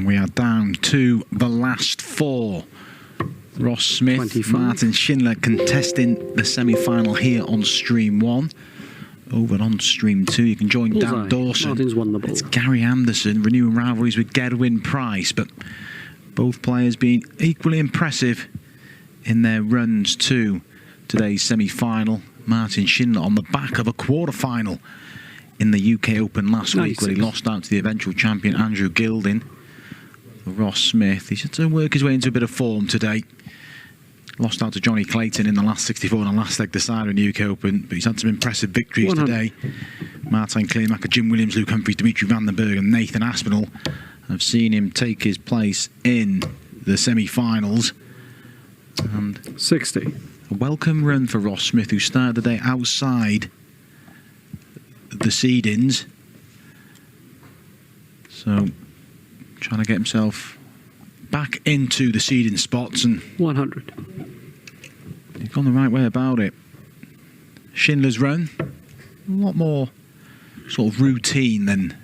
And we are down to the last four. Ross Smith, 25. Martin Schindler contesting the semi-final here on Stream 1. Over on Stream 2, you can join Dan Dawson. Martin's won the ball. It's Gary Anderson renewing rivalries with Gedwin Price, but both players being equally impressive in their runs to today's semi-final. Martin Schindler on the back of a quarter-final in the UK Open last week, where he lost out to the eventual champion Andrew Gilding. Ross Smith, he's had to work his way into a bit of form today. Lost out to Johnny Clayton in the last 64 and the last leg decider in the UK Open, but he's had some impressive victories today. Martin Kleermaker, Jim Williams, Luke Humphries, Dimitri Vandenberg and Nathan Aspinall. I've seen him take his place in the semi-finals. And 60. A welcome run for Ross Smith, who started the day outside the seedings. So, trying to get himself back into the seeding spots, and 100. he's gone the right way about it. Schindler's run, a lot more sort of routine than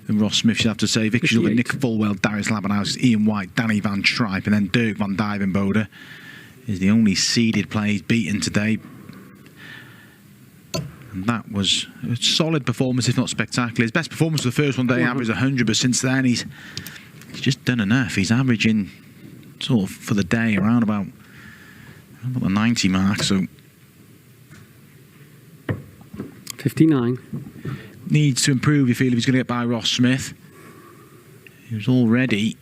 Ross Smith, you have to say. Victories over Nick Fulwell, Darius Labanhaus, Ian White, Danny Van Tripe, and then Dirk van Dijvenbode is the only seeded player he's beaten today. And that was a solid performance, if not spectacular. His best performance for the first one day, averaged 100, but since then he's just done enough. He's averaging sort of for the day around about the 90 mark, so 59. Needs to improve, you feel, if he's going to get by Ross Smith. He was already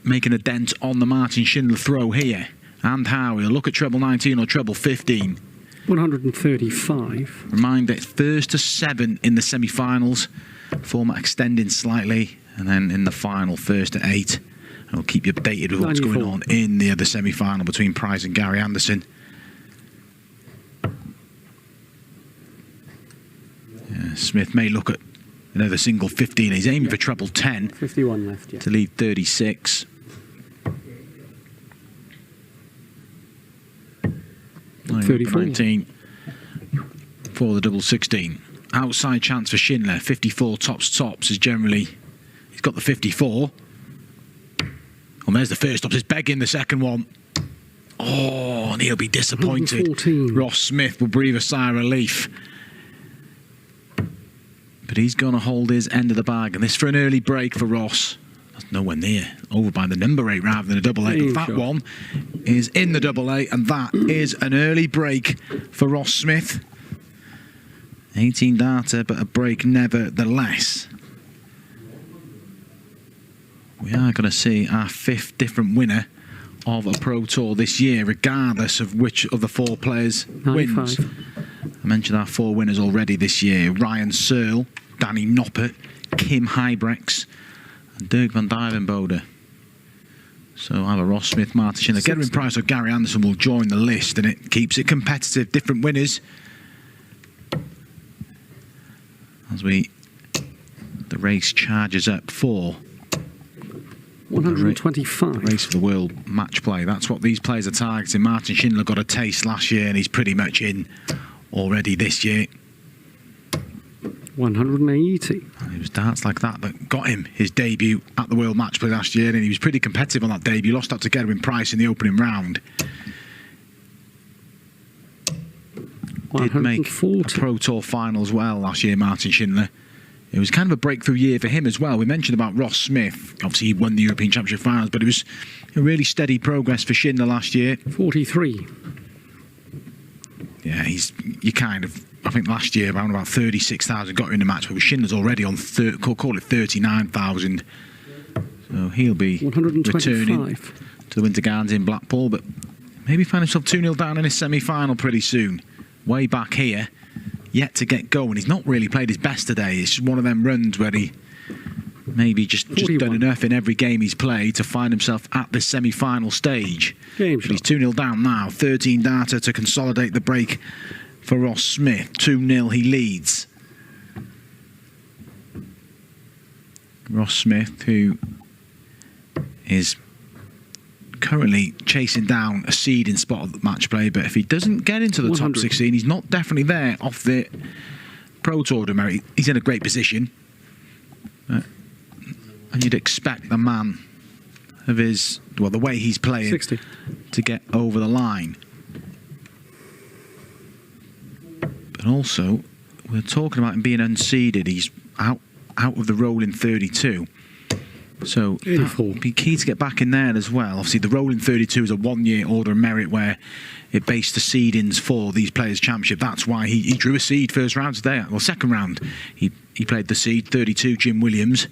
making a dent on the Martin Schindler throw here. And how he'll look at treble 19 or treble 15. 135. Reminder, it's first to 7 in the semi-finals. Format extending slightly. And then in the final, first to 8. And we'll keep you updated with what's 94. going on in the other semi-final between Price and Gary Anderson. Yeah, Smith may look at another single 15. He's aiming for treble 10. 51 left, yeah. To lead 36. At 34. 19 for the double 16. Outside chance for Schindler. 54 tops is generally... He's got the 54. And there's the first tops. It's begging the second one. Oh, and he'll be disappointed. 114. Ross Smith will breathe a sigh of relief. But he's going to hold his end of the bag. And this for an early break for Ross. That's nowhere near. Over by the number 8 rather than a double 8. But that one is in the double 8. And that is an early break for Ross Smith. 18 data, but a break nevertheless. We are going to see our 5th different winner of a Pro Tour this year, regardless of which of the 4 players 95. wins. I mentioned our 4 winners already this year. Ryan Searle, Danny Noppert, Kim Huybrechts and Dirk van Dijvenbode. So either Ross Smith, Martin Schindler, Gedwin Price or Gary Anderson will join the list, and it keeps it competitive. Different winners. As the race charges up for 125. the race for the world match play. That's what these players are targeting. Martin Schindler got a taste last year, and he's pretty much in already this year. 180. And it was darts like that got him his debut at the world match play last year, and he was pretty competitive on that debut. Lost out to Gedwin Price in the opening round. Did make a Pro Tour final as well last year, Martin Schindler. It was kind of a breakthrough year for him as well. We mentioned about Ross Smith. Obviously, he won the European Championship finals, but it was a really steady progress for Schindler last year. 43. Yeah, I think last year around about 36,000 got in the match, but Schindler's already on call it 39,000. So he'll be returning to the Winter Gardens in Blackpool, but maybe find himself 2-0 down in his semi-final pretty soon. Way back here, yet to get going. He's not really played his best today. It's just one of them runs where he maybe just done enough in every game he's played to find himself at this semi-final stage. But he's 2-0 down now. 13 data to consolidate the break for Ross Smith. 2-0 he leads. Ross Smith, who is currently chasing down a seeding spot of the match play, but if he doesn't get into the top 16, he's not definitely there off the Pro Tour merit. He's in a great position. And you'd expect the man of his, well, the way he's playing, 60. to get over the line. But also, we're talking about him being unseeded. He's out of the rolling 32. So 84. it'd be key to get back in there as well. Obviously, the rolling 32 is a one-year order of merit where it based the seedings for these Players' Championship. That's why he drew a seed first round today. Well, second round, he played the seed, 32, Jim Williams.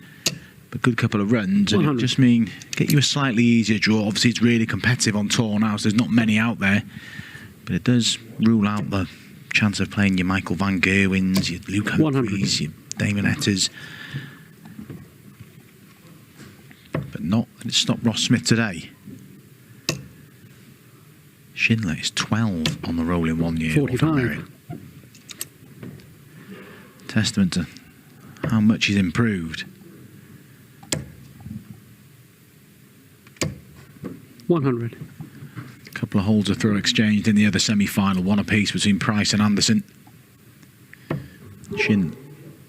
A good couple of runs, and it just mean get you a slightly easier draw. Obviously, it's really competitive on tour now, so there's not many out there. But it does rule out the chance of playing your Michael Van Gerwins, your Luke Humphreys, your Damon Etters. But not, it's stopped Ross Smith today. Schindler is 12 on the rolling 1 year. 45. Testament to how much he's improved. 100. A couple of holes of throw exchanged in the other semi-final, one apiece between Price and Anderson.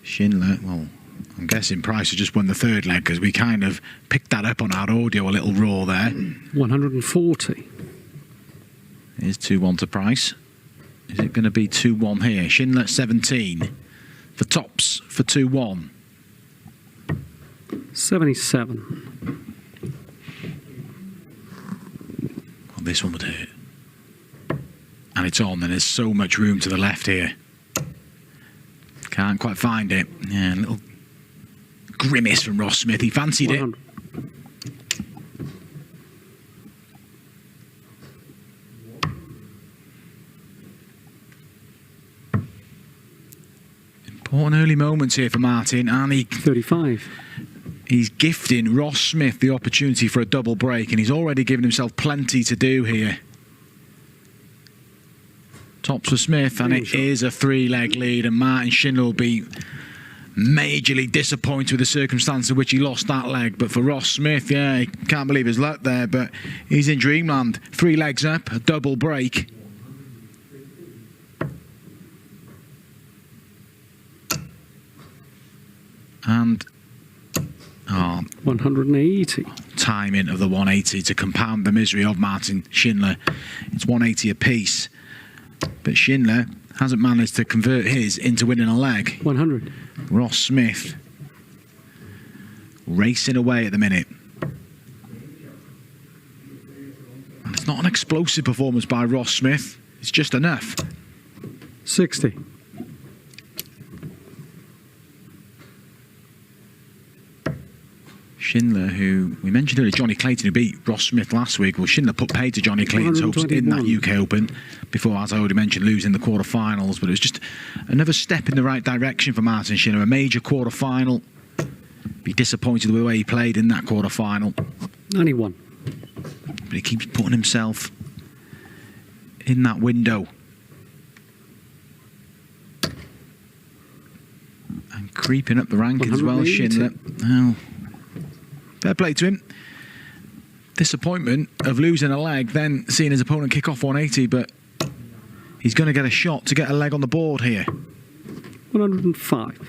Schindler, well, I'm guessing Price has just won the third leg because we kind of picked that up on our audio, a little raw there. 140. Here's 2-1 to Price. Is it going to be 2-1 here? Schindler 17 for tops for 2-1. 77. Well, this one would hurt. And it's on, and there's so much room to the left here. Can't quite find it. Yeah, a little grimace from Ross Smith. He fancied 100. it. Important early moments here for Martin, and 35. he's gifting Ross Smith the opportunity for a double break, and he's already given himself plenty to do here. Tops for Smith, and it is a three-leg lead, and Martin Schindler will be majorly disappointed with the circumstance in which he lost that leg. But for Ross Smith, yeah, he can't believe his luck there, but he's in dreamland. 3 legs up, a double break. And 180. timing of the 180 to compound the misery of Martin Schindler. It's 180 apiece. But Schindler hasn't managed to convert his into winning a leg. 100. Ross Smith racing away at the minute. And it's not an explosive performance by Ross Smith. It's just enough. 60. Schindler, who we mentioned earlier, Johnny Clayton, who beat Ross Smith last week. Well, Schindler put paid to Johnny Clayton's hopes in that UK Open before, as I already mentioned, losing the quarter-finals. But it was just another step in the right direction for Martin Schindler. A major quarter-final. Be disappointed with the way he played in that quarter-final. 91. But he keeps putting himself in that window. And creeping up the rankings as well, Schindler. Well, fair play to him. Disappointment of losing a leg, then seeing his opponent kick off 180, but he's going to get a shot to get a leg on the board here. 105.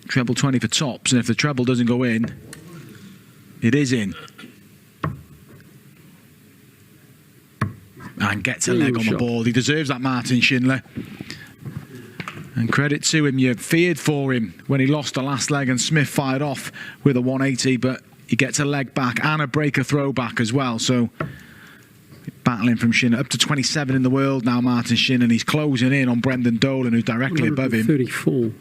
Treble 20 for tops, and if the treble doesn't go in, it is in. And gets a leg on the board. He deserves that, Martin Schindler. And credit to him, you feared for him when he lost the last leg and Smith fired off with a 180, but he gets a leg back and a breaker throwback as well. So battling from Schindler, up to 27 in the world now, Martin Schindler, and he's closing in on Brendan Dolan, who's directly above him. 34.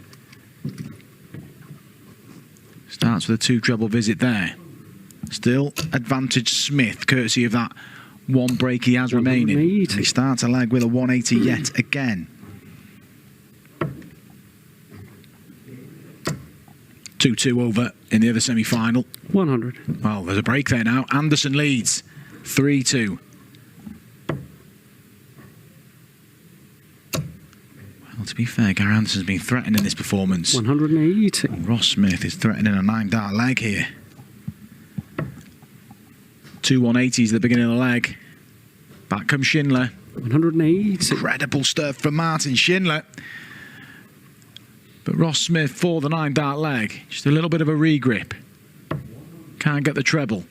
Starts with a 2 treble visit there. Still advantage Smith, courtesy of that one break he has remaining. And he starts a leg with a 180 yet again. 2-2 over in the other semi-final. 100. Well, there's a break there now. Anderson leads 3-2. Well, to be fair, Gary Anderson's been threatened in this performance. 180. Ross Smith is threatening a 9-dart leg here. 2 180s at the beginning of the leg. Back comes Schindler. 180. Incredible stuff from Martin Schindler. But Ross Smith for the 9-dart leg. Just a little bit of a regrip. Can't get the treble.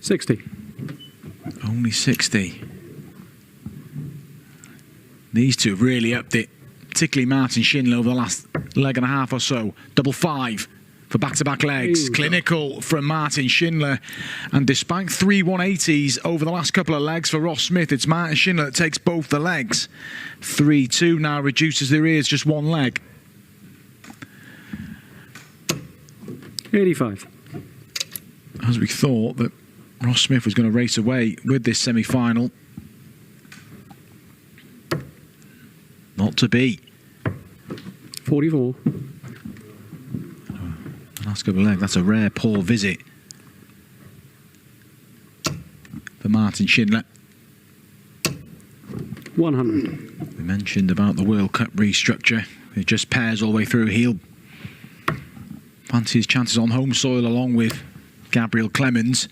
60. Only 60. These two have really upped it, particularly Martin Schindler over the last leg and a half or so. Double 5 for back-to-back legs. Ooh. Clinical from Martin Schindler. And despite 3 180s over the last couple of legs for Ross Smith, it's Martin Schindler that takes both the legs. 3-2 now reduces their ears just one leg. 85. As we thought that Ross Smith was going to race away with this semi-final. Not to be. 44. Last couple of legs, that's a rare poor visit for Martin Schindler. 100. We mentioned about the World Cup restructure. It just pairs all the way through. He'll fancy his chances on home soil along with Gabriel Clemens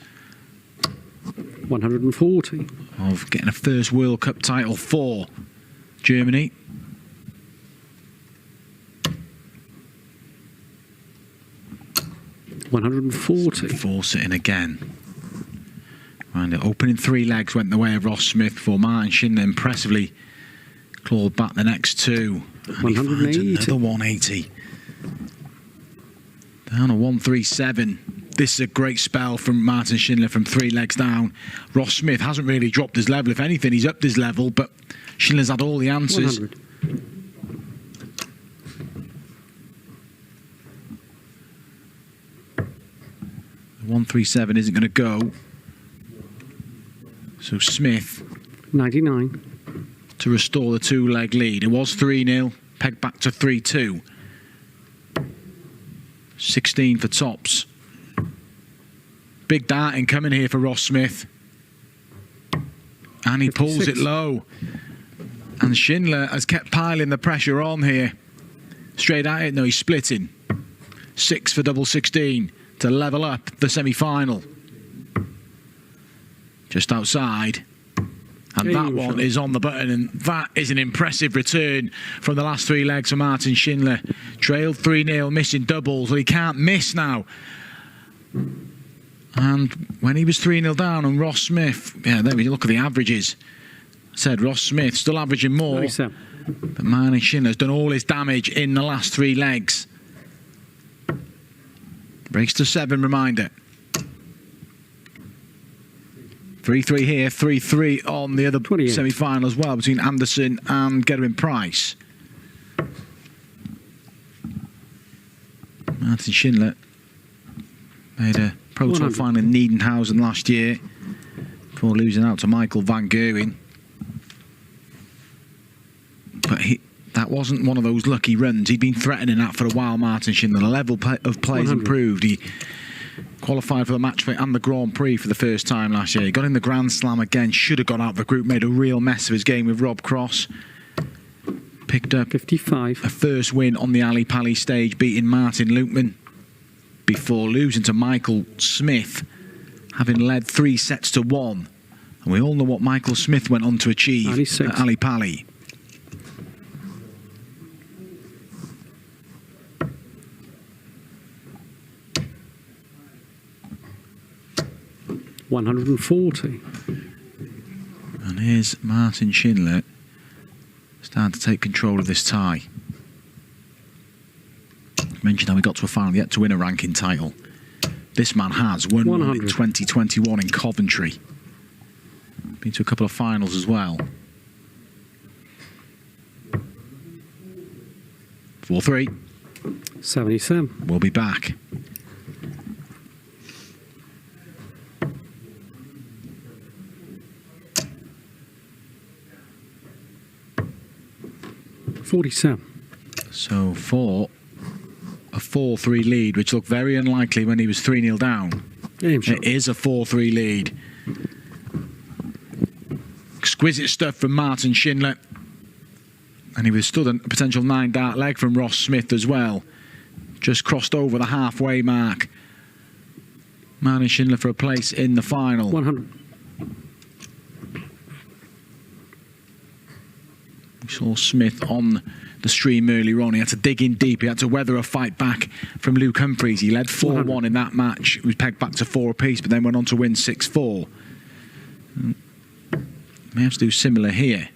140. of getting a first World Cup title for Germany. $140. Sitting again. And the opening 3 legs went the way of Ross Smith for Martin Schindler. Impressively clawed back the next 2. And he finds 180. another 180. Down to 137. This is a great spell from Martin Schindler from 3 legs down. Ross Smith hasn't really dropped his level. If anything, he's upped his level, but Schindler's had all the answers. 100. 137 isn't going to go. So Smith 99. to restore the 2-leg lead. It was 3-0, pegged back to 3-2. 16 for tops. Big darting coming here for Ross Smith. And he pulls 56. it low. And Schindler has kept piling the pressure on here. Straight at it, no, he's splitting. 6 for double 16 to level up the semi-final. Just outside. And that one is on the button, and that is an impressive return from the last 3 legs for Martin Schindler. Trailed 3-0, missing doubles, well, he can't miss now. And when he was 3-0 down on Ross Smith, yeah, there we look at the averages. Said Ross Smith still averaging more, 97. but Martin Schindler's done all his damage in the last 3 legs. Breaks to 7, reminder. 3-3 here, 3-3 on the other 28. semi-final as well between Anderson and Gerwin Price. Martin Schindler made a Pro Tour 100. final in Niedenhausen last year before losing out to Michael van Gerwen. But that wasn't one of those lucky runs. He'd been threatening that for a while, Martin Schindler. The level of play has 100. improved. He qualified for the match play and the Grand Prix for the first time last year. He got in the Grand Slam again. Should have got out of the group. Made a real mess of his game with Rob Cross. Picked up 55. a first win on the Ali Pali stage, beating Martin Lukman before losing to Michael Smith, having led 3-1. And we all know what Michael Smith went on to achieve 96. at Ali Pali. $140. And here's Martin Schindler starting to take control of this tie. Mentioned how we got to a final yet to win a ranking title. This man has won one in 100. 2021 in Coventry. Been to a couple of finals as well. 4-3. 77. We'll be back. $47. So for a 4-3 lead, which looked very unlikely when he was 3-0 down. Game shot. It is a 4-3 lead. Exquisite stuff from Martin Schindler. And he withstood a potential 9-dart leg from Ross Smith as well. Just crossed over the halfway mark. Martin Schindler for a place in the final. 100. We saw Smith on the stream earlier on. He had to dig in deep. He had to weather a fight back from Luke Humphreys. He led 4-1 in that match. He was pegged back to 4 apiece, but then went on to win 6-4. May have to do similar here.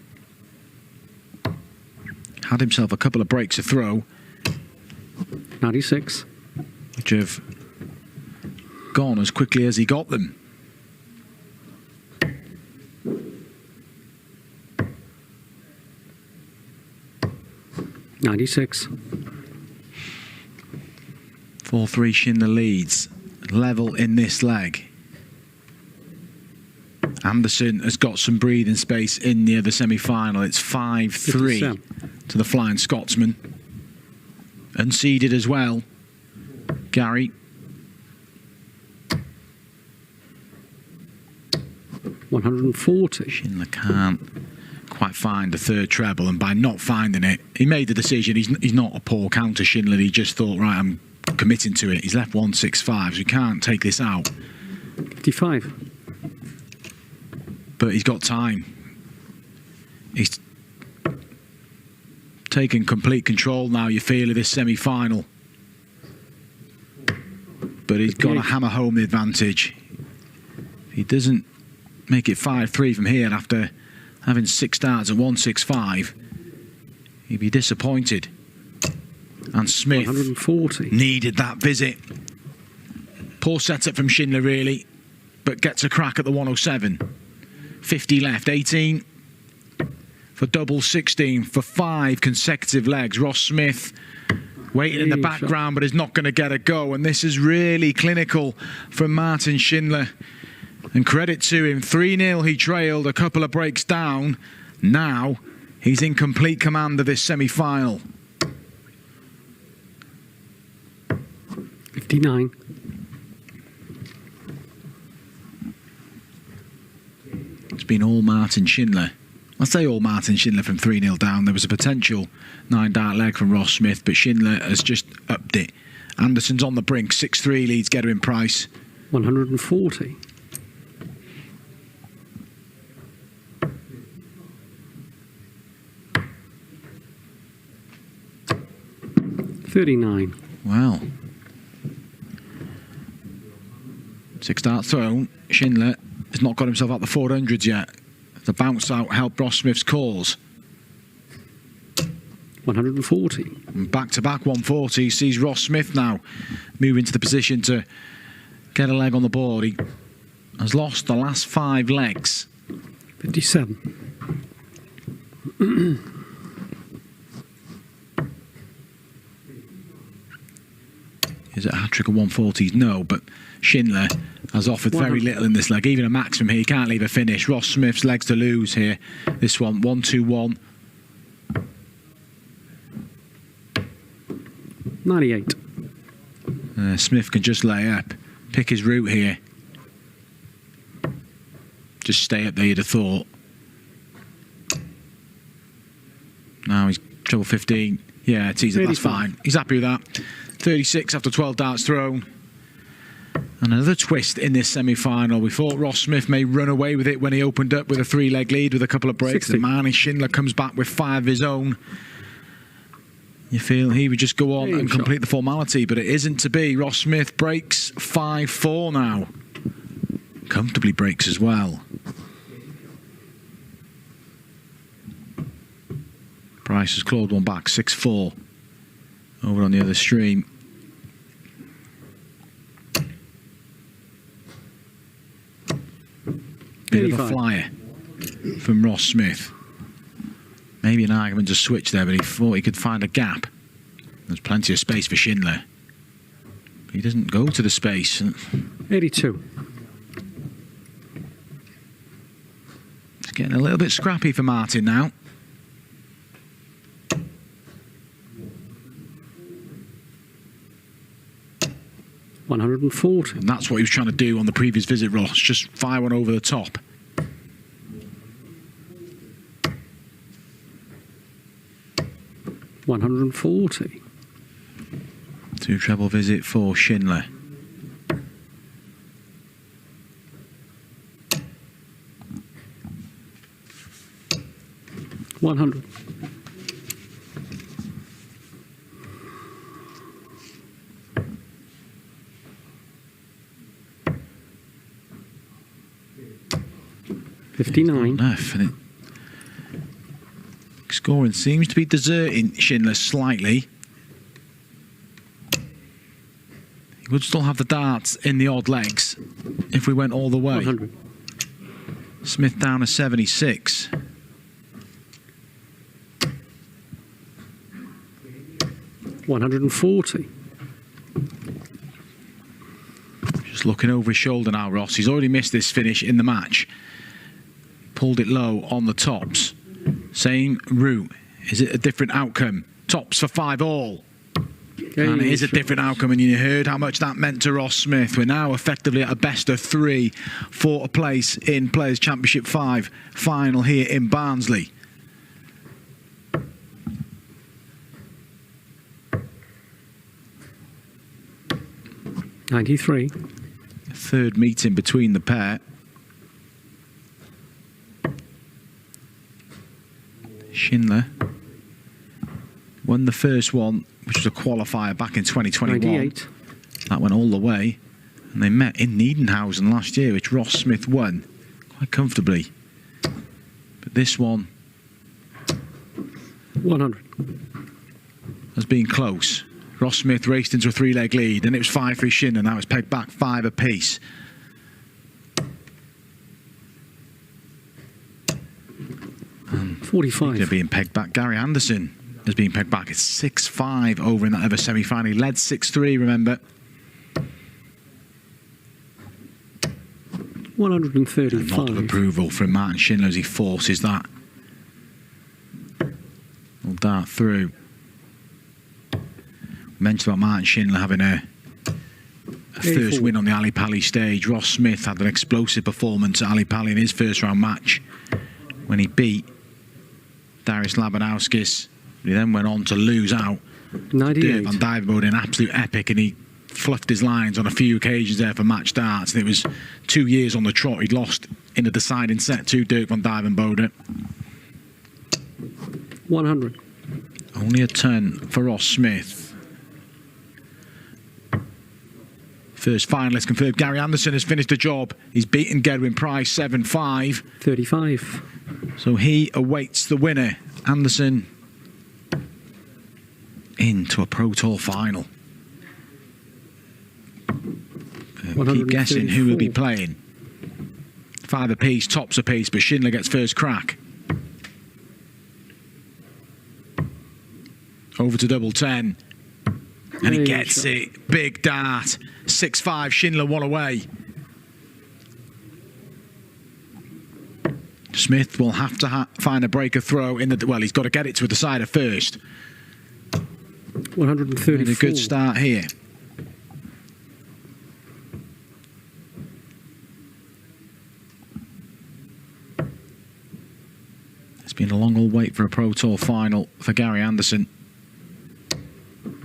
Had himself a couple of breaks to throw. 96. Which have gone as quickly as he got them. $96. 4-3 Schindler leads. Level in this leg. Anderson has got some breathing space in the other semi-final. It's 5-3 to the Flying Scotsman. Unseeded as well. Gary. 140. Schindler can't quite find the third treble, and by not finding it, he made the decision. He's not a poor counter, Schindler. He just thought, right, I'm committing to it. He's left 165, so he can't take this out. 55. But he's got time. He's taken complete control now, you feel, of this semi-final. But he's got to hammer home the advantage. If he doesn't make it 5-3 from here after having 6 starts at 165, he'd be disappointed. And Smith 140. needed that visit. Poor setup from Schindler, really, but gets a crack at the 107. 50 left, 18 for double 16 for 5 consecutive legs. Ross Smith waiting in the background, but is not going to get a go. And this is really clinical from Martin Schindler. And credit to him, 3-0 he trailed, a couple of breaks down. Now he's in complete command of this semi-final. 59. It's been all Martin Schindler. I say all Martin Schindler from 3-0 down. There was a potential 9-dart leg from Ross Smith, but Schindler has just upped it. Anderson's on the brink. 6-3 leads Gedwin Price. 140. 39. Wow. 6-dart thrown. Schindler has not got himself out the 400s yet. The bounce out helped Ross Smith's cause. 140. Back-to-back 140 sees Ross Smith now move into the position to get a leg on the board. He has lost the last 5 legs. 57. Is it a hat-trick of 140s? No, but Schindler has offered very little in this leg. Even a maximum here, he can't leave a finish. Ross Smith's legs to lose here. This one, 1-2-1. 98. Smith can just lay up, pick his route here. Just stay up there, you'd have thought. Now he's treble 15. Yeah, teaser, that's fine. He's happy with that. 36 after 12 darts thrown. And another twist in this semi-final. We thought Ross Smith may run away with it when he opened up with a 3-leg lead with a couple of breaks. 60. And Martin Schindler comes back with 5 of his own. You feel he would just go on and complete the formality, but it isn't to be. Ross Smith breaks 5-4 now. Comfortably breaks as well. Price has clawed one back, 6-4. Over on the other stream. Bit of a flyer from Ross Smith. Maybe an argument to switch there, but he thought he could find a gap. There's plenty of space for Schindler. But he doesn't go to the space. 82. It's getting a little bit scrappy for Martin now. $140. And that's what he was trying to do on the previous visit, Ross. Just fire one over the top. $140. 2 treble visit for Schindler. 100. Enough, and scoring seems to be deserting Schindler slightly. He would still have the darts in the odd legs if we went all the way. 100. Smith down to 76. $140. Just looking over his shoulder now, Ross. He's already missed this finish in the match. Pulled it low on the tops. Same route. Is it a different outcome? Tops for 5 all. And it is a different outcome, and you heard how much that meant to Ross Smith. We're now effectively at a best of 3 for a place in Players Championship 5 final here in Barnsley. $93. Third meeting between the pair. Schindler won the first one, which was a qualifier back in 2021. 98. That went all the way. And they met in Niedenhausen last year, which Ross Smith won quite comfortably. But this one 100. has been close. Ross Smith raced into a 3-leg lead, and it was 5 for Schindler. Now it's pegged back 5 apiece. And 45. they're being pegged back. Gary Anderson has been pegged back. It's 6-5 over in that other semi-final. He led 6-3, remember. 135. A nod of approval from Martin Schindler as he forces that. Will dart through. Mentioned about Martin Schindler having a first win on the Ali Pali stage. Ross Smith had an explosive performance at Ali Pali in his first round match when he beat Darius Labanauskis. He then went on to lose out 98. Dirk van Dijvenbode, an absolute epic, and he fluffed his lines on a few occasions there for match darts. And it was 2 years on the trot. He'd lost in the deciding set to Dirk van Dijvenbode. 100. Only a turn for Ross Smith. First finalist confirmed. Gary Anderson has finished the job. He's beaten Gedwin Price 7-5. 35. So he awaits the winner. Anderson into a Pro Tour final. Keep guessing who will be playing. 5 apiece, tops apiece, but Schindler gets first crack. Over to double 10. And he gets it. Big dart. 6-5. Schindler 1 away. Smith will have to find a breaker throw in the. Well, he's got to get it to a decider first. 134. And a good start here. It's been a long old wait for a Pro Tour final for Gary Anderson.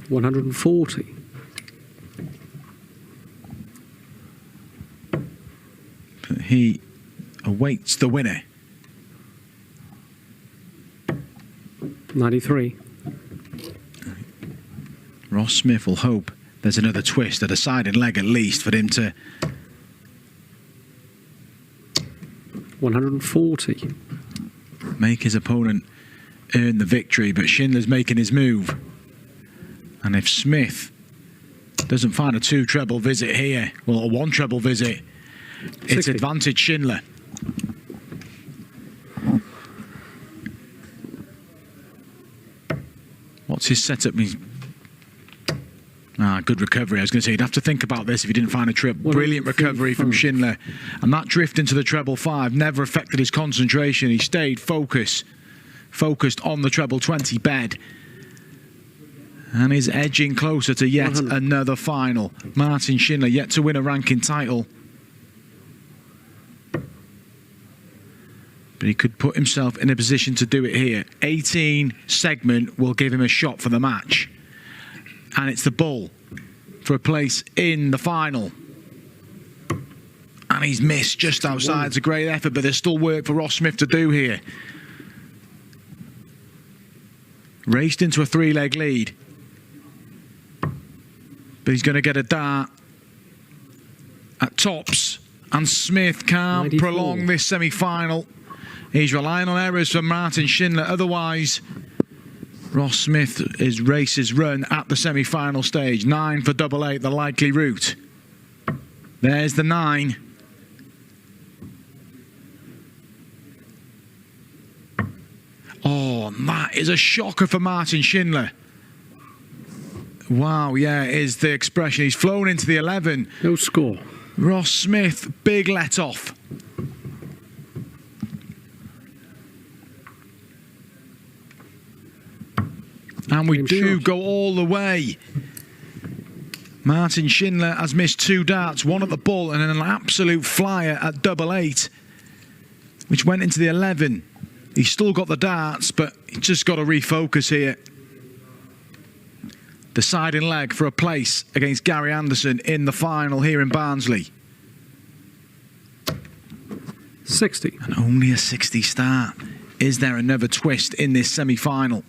140. But he awaits the winner. 93. Ross Smith will hope there's another twist, a deciding leg at least, for him to 140. make his opponent earn the victory. But Schindler's making his move. And if Smith doesn't find a 2 treble visit here, well, a 1 treble visit, 60. it's advantage Schindler. What's his setup? Good recovery. I was going to say, you'd have to think about this if you didn't find a trip. Brilliant recovery from Schindler. And that drift into the treble 5 never affected his concentration. He stayed focused on the treble 20 bed. And is edging closer to yet 100. another final. Martin Schindler yet to win a ranking title. But he could put himself in a position to do it here. 18 segment will give him a shot for the match. And it's the bull for a place in the final. And he's missed just outside. It's a great effort, but there's still work for Ross Smith to do here. Raced into a 3-leg lead. But he's going to get a dart at tops. And Smith can't 94. prolong this semi-final. He's relying on errors from Martin Schindler. Otherwise, Ross Smith, his race is run at the semi-final stage. 9 for double 8, the likely route. There's the 9. Oh, that is a shocker for Martin Schindler. Wow, yeah, is the expression. He's flown into the 11. No score. Ross Smith, big let-off. And we do go all the way. Martin Schindler has missed 2 darts, one at the bull and an absolute flyer at double 8, which went into the 11. He's still got the darts, but he's just got to refocus here. Deciding leg for a place against Gary Anderson in the final here in Barnsley. 60. And only a 60 start. Is there another twist in this semi-final?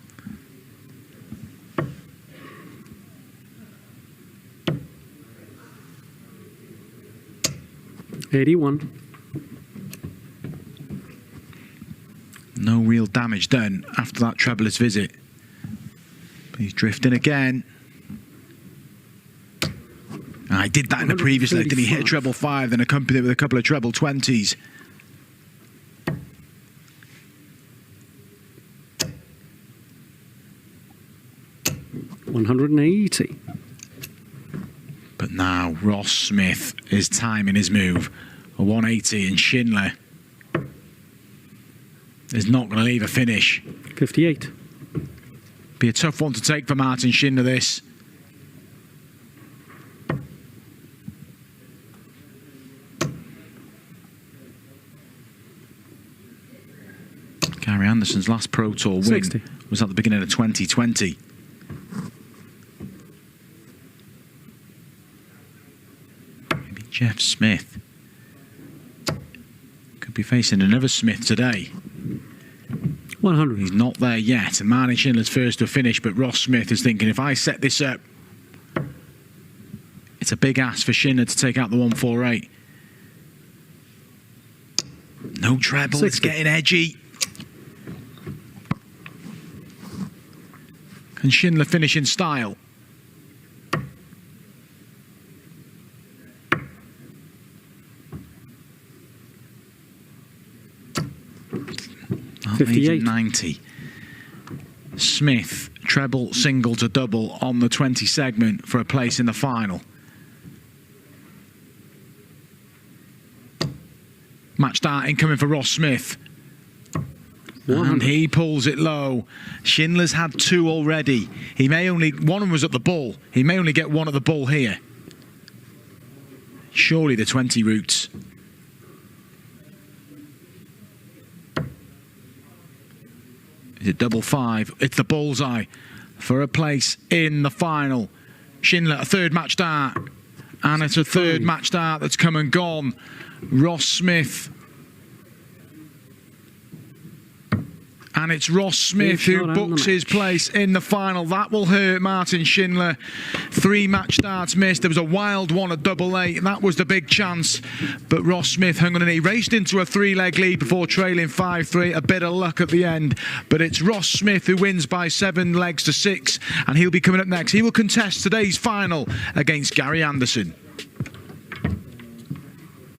$81. No real damage done after that trebleless visit. But he's drifting again. I did that in the previous leg. Did he hit a treble 5, then accompanied it with a couple of treble 20s? $180. But now Ross Smith is timing his move. A 180, and Schindler is not going to leave a finish. 58. Be a tough one to take for Martin Schindler, this. Gary Anderson's last Pro Tour win 60. was at the beginning of 2020. Maybe Jeff Smith could be facing another Smith today. 100. He's not there yet, and Martin Schindler's first to finish, but Ross Smith is thinking, if I set this up, it's a big ask for Schindler to take out the 148. No treble, 60. It's getting edgy. Can Schindler finish in style? That leads at 90. Smith, treble, single to double on the 20 segment for a place in the final. Match start incoming for Ross Smith. 100. And he pulls it low. Schindler's had 2 already. He may only, one of them was at the bull. He may only get 1 at the bull here. Surely the 20 routes. Is it double 5? It's the bullseye for a place in the final. Schindler, a 3rd match start. And it's a 3rd match start that's come and gone. Ross Smith. And it's Ross Smith who books his place in the final. That will hurt Martin Schindler. 3 match starts missed. There was a wild one at double 8. That was the big chance. But Ross Smith hung on and he raced into a 3-leg lead before trailing 5-3. A bit of luck at the end. But it's Ross Smith who wins by 7 legs to 6. And he'll be coming up next. He will contest today's final against Gary Anderson.